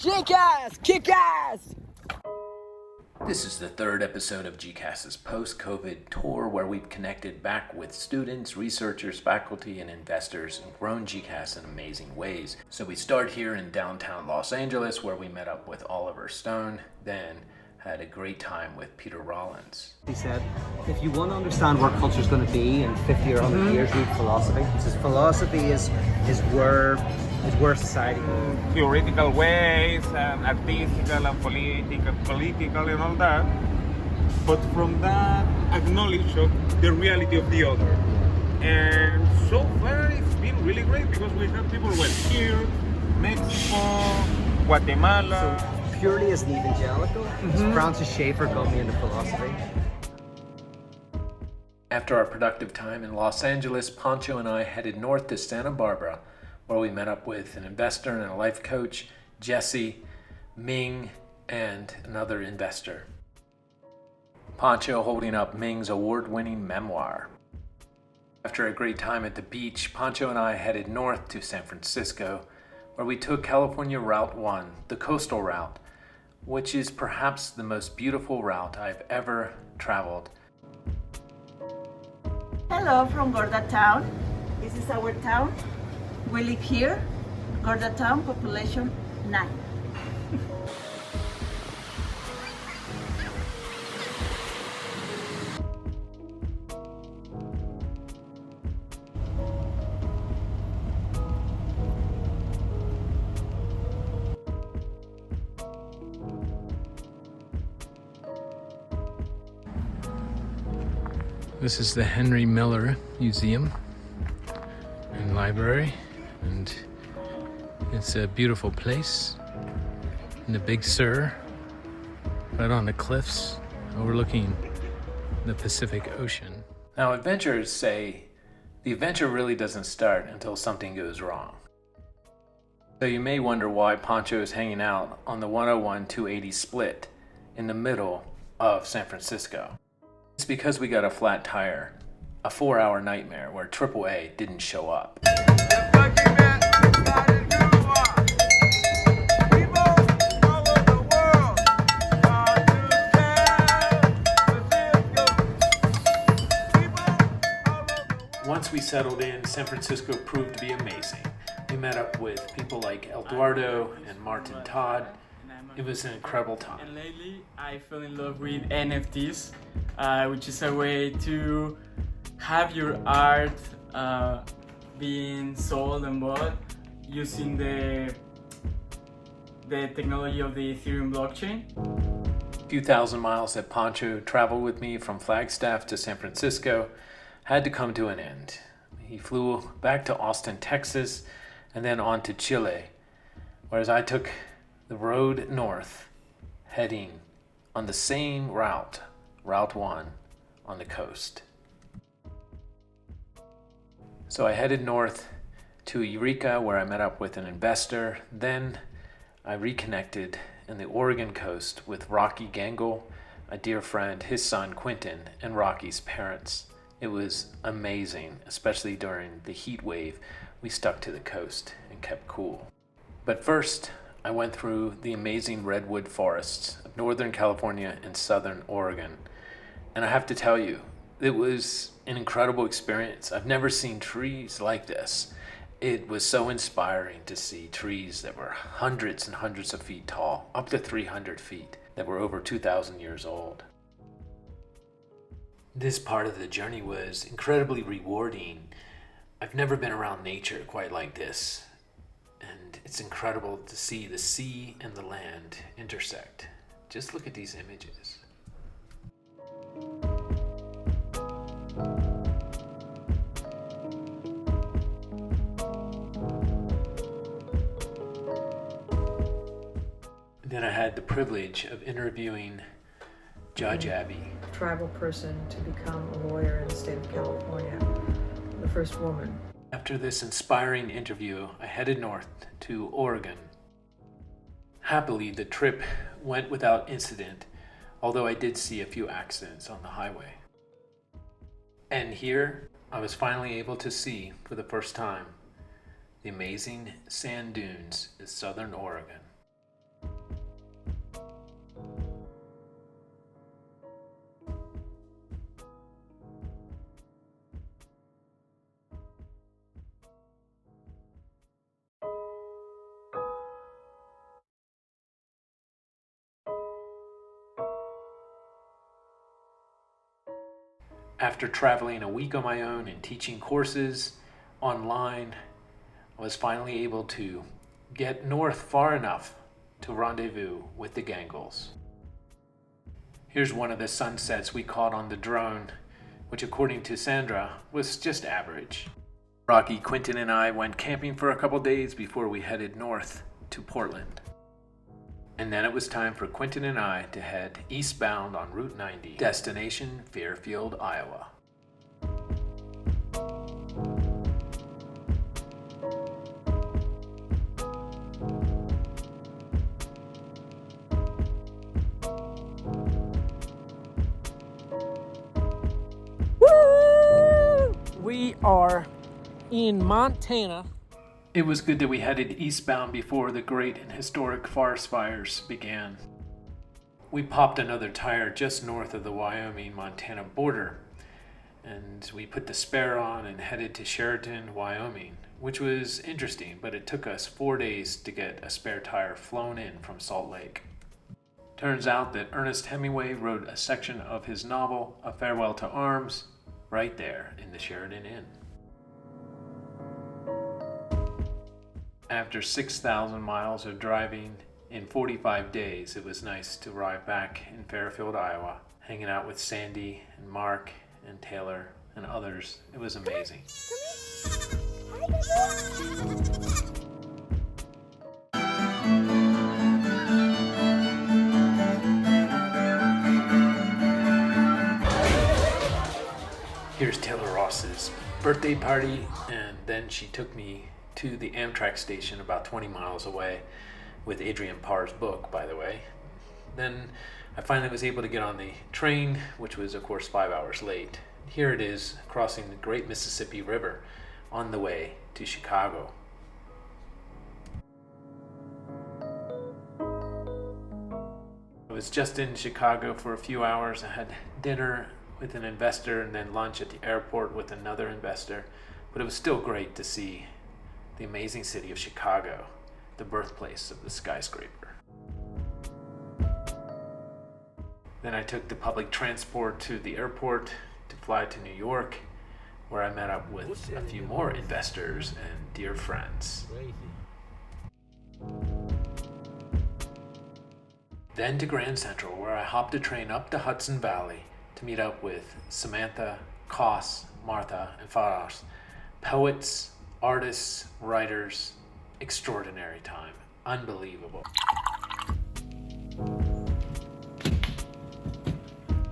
GCAS! Kick-ass! This is the third episode of GCAS's post-COVID tour, where we've connected back with students, researchers, faculty, and investors and grown GCAS in amazing ways. So we start here in downtown Los Angeles, where we met up with Oliver Stone, then had a great time with Peter Rollins. He said, if you want to understand where culture is going to be in 50 or 100 years, read philosophy. He says philosophy is where society goes. Theoretical ways and artistical and political and all that, but from that acknowledge of the reality of the other. And so far it's been really great because we have people here, Mexico, Guatemala. So purely as an evangelical, Francis Schaeffer got me into philosophy. After our productive time in Los Angeles, Pancho and I headed north to Santa Barbara, where we met up with an investor and a life coach, Jesse, Ming, and another investor. Pancho holding up Ming's award-winning memoir. After a great time at the beach, Pancho and I headed north to San Francisco, where we took California Route 1, the coastal route, which is perhaps the most beautiful route I've ever traveled. Hello from Gorda Town. This is our town. We live here. Gorda Town, population 9. This is the Henry Miller Museum and Library, and it's a beautiful place in the Big Sur, right on the cliffs overlooking the Pacific Ocean. Now, adventurers say the adventure really doesn't start until something goes wrong. So you may wonder why Pancho is hanging out on the 101-280 split in the middle of San Francisco. It's because we got a flat tire, a 4-hour nightmare where AAA didn't show up. Once we settled in, San Francisco proved to be amazing. We met up with people like Eduardo and Martin Todd. It was an incredible time. And lately, I fell in love with NFTs, which is a way to have your art being sold and bought using the technology of the Ethereum blockchain. A few thousand miles that Pancho traveled with me from Flagstaff to San Francisco had to come to an end. He flew back to Austin, Texas, and then on to Chile, whereas I took the road north, heading on the same route, Route 1, on the coast. So I headed north to Eureka, where I met up with an investor. Then I reconnected in the Oregon coast with Rocky Gangle, a dear friend, his son Quentin, and Rocky's parents. It was amazing, especially during the heat wave. We stuck to the coast and kept cool. But first, I went through the amazing redwood forests of Northern California and Southern Oregon. And I have to tell you, it was an incredible experience. I've never seen trees like this. It was so inspiring to see trees that were hundreds and hundreds of feet tall, up to 300 feet, that were over 2,000 years old. This part of the journey was incredibly rewarding. I've never been around nature quite like this. And it's incredible to see the sea and the land intersect. Just look at these images. Then I had the privilege of interviewing Judge Abby. Tribal person to become a lawyer in the state of California, the first woman. After this inspiring interview, I headed north to Oregon. Happily, the trip went without incident, although I did see a few accidents on the highway. And here, I was finally able to see, for the first time, the amazing sand dunes of Southern Oregon. After traveling a week on my own and teaching courses online, I was finally able to get north far enough to rendezvous with the Gangles. Here's one of the sunsets we caught on the drone, which according to Sandra was just average. Rocky, Quentin, and I went camping for a couple days before we headed north to Portland. And then it was time for Quentin and I to head eastbound on Route 90, destination Fairfield, Iowa. Woo! We are in Montana. It was good that we headed eastbound before the great and historic forest fires began. We popped another tire just north of the Wyoming-Montana border, and we put the spare on and headed to Sheridan, Wyoming, which was interesting, but it took us 4 days to get a spare tire flown in from Salt Lake. Turns out that Ernest Hemingway wrote a section of his novel, A Farewell to Arms, right there in the Sheridan Inn. After 6,000 miles of driving in 45 days, it was nice to arrive back in Fairfield, Iowa, hanging out with Sandy and Mark and Taylor and others. It was amazing. Here's Taylor Ross's birthday party, and then she took me to the Amtrak station about 20 miles away with Adrian Parr's book, by the way. Then I finally was able to get on the train, which was of course 5 hours late. Here it is, crossing the Great Mississippi River on the way to Chicago. I was just in Chicago for a few hours. I had dinner with an investor and then lunch at the airport with another investor, but it was still great to see the amazing city of Chicago, the birthplace of the skyscraper. Then I took the public transport to the airport to fly to New York, where I met up with a few more investors and dear friends. Then to Grand Central, where I hopped a train up the Hudson Valley to meet up with Samantha, Koss, Martha, and Faras, poets, artists, writers. Extraordinary time. Unbelievable.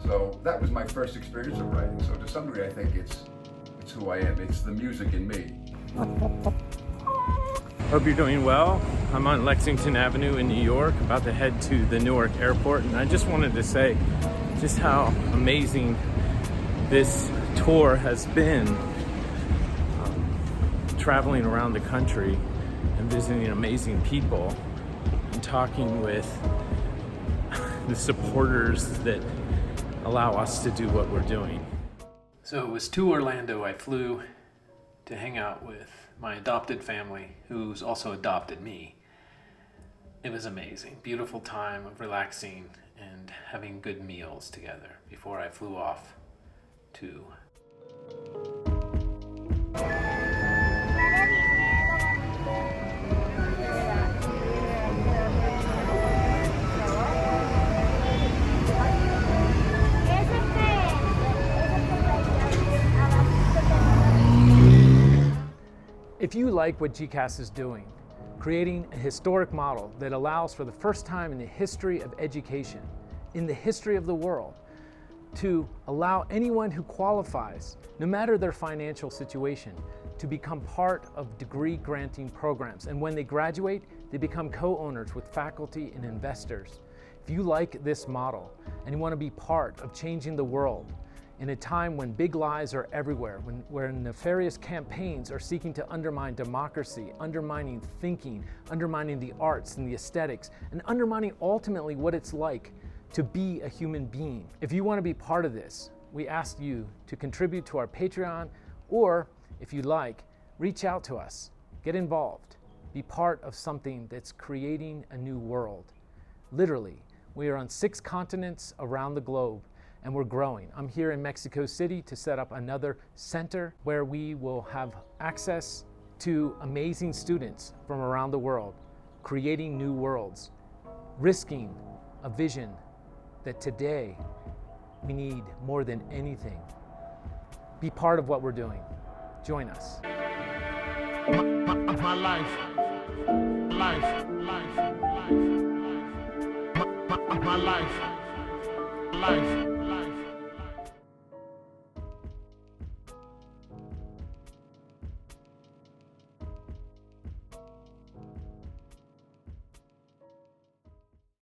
So that was my first experience of writing. So to some degree, I think it's who I am. It's the music in me. Hope you're doing well. I'm on Lexington Avenue in New York, about to head to the Newark airport, and I just wanted to say just how amazing this tour has been. Traveling around the country and visiting amazing people and talking with the supporters that allow us to do what we're doing. So it was to Orlando I flew to hang out with my adopted family, who's also adopted me. It was amazing. Beautiful time of relaxing and having good meals together before I flew off to If you like what GCAS is doing, creating a historic model that allows for the first time in the history of education, in the history of the world, to allow anyone who qualifies, no matter their financial situation, to become part of degree granting programs. And when they graduate, they become co-owners with faculty and investors. If you like this model and you want to be part of changing the world, in a time when big lies are everywhere, where nefarious campaigns are seeking to undermine democracy, undermining thinking, undermining the arts and the aesthetics, and undermining ultimately what it's like to be a human being. If you want to be part of this, we ask you to contribute to our Patreon, or if you like, reach out to us, get involved, be part of something that's creating a new world. Literally, we are on 6 continents around the globe, and we're growing. I'm here in Mexico City to set up another center where we will have access to amazing students from around the world, creating new worlds, risking a vision that today we need more than anything. Be part of what we're doing. Join us. My life. My life.